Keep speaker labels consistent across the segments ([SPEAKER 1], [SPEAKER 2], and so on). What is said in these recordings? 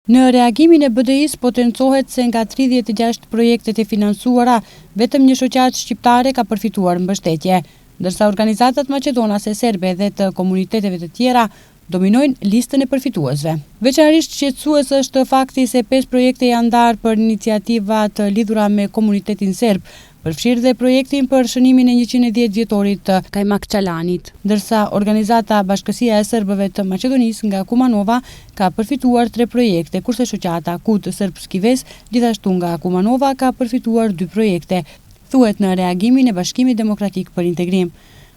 [SPEAKER 1] Në reagimin e BDI-s potencohet se nga 36 projektet e financuara, vetëm një shoqatë shqiptare ka përfituar mbështetje, ndërsa organizatat maqedonase, serbe dhe të komuniteteve të tjera dominojnë listën e përfituesve. Veçanërisht shqetësues është fakti se 5 projekte janë ndarë për iniciativa të lidhura me komunitetin serb, përfshirë dhe projektin për shënimin e 110 vjetorit të Kajmakçalanit, ndërsa organizata Bashkësia e Serbëve të Maqedonisë nga Kumanova ka përfituar 3 projekte, kurse shoqata KUT Srpski Ves gjithashtu nga Kumanova ka përfituar 2 projekte, thuhet në reagimin e Bashkimit Demokratik për Integrim.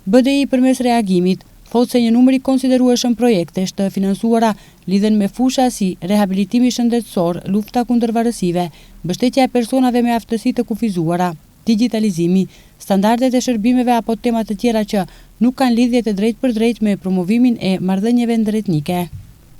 [SPEAKER 1] BDI përmes reagimit thotë se një numër i konsiderueshëm projektesh të financuara lidhen me fusha si rehabilitimi shëndetësor, lufta kundër varësive, mbështetja e personave me aftësi të kufizuara, digitalizimi, standardet e shërbimeve apo tema të tjera që nuk kanë lidhje të drejtë për drejtë me promovimin e marrëdhënieve ndërretnike.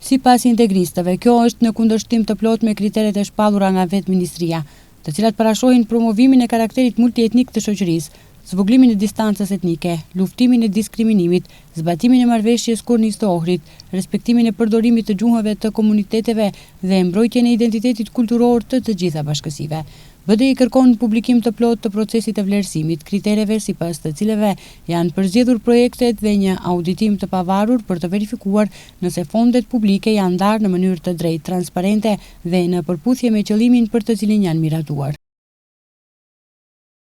[SPEAKER 1] Sipas integristëve, kjo është në kundërshtim të plot me kriteret e shpallura nga vetë ministria, të cilat parashohin promovimin e karakterit multietnik të shoqërisë, zvoglimin e distancës etnike, luftimin e diskriminimit, zbatimin e marrëveshjes Kurnis të Ohrit, respektimin e përdorimit të gjuhëve të komuniteteve dhe mbrojtjen e identitetit kulturor të gjitha bashkësive. BDI kërkon publikim të plot të procesit të vlerësimit, kritereve sipas të cileve janë përzgjedhur projektet dhe një auditim të pavarur për të verifikuar nëse fondet publike janë ndarë në mënyrë të drejtë, transparente dhe në përputhje me qëllimin për të cilin janë miratuar.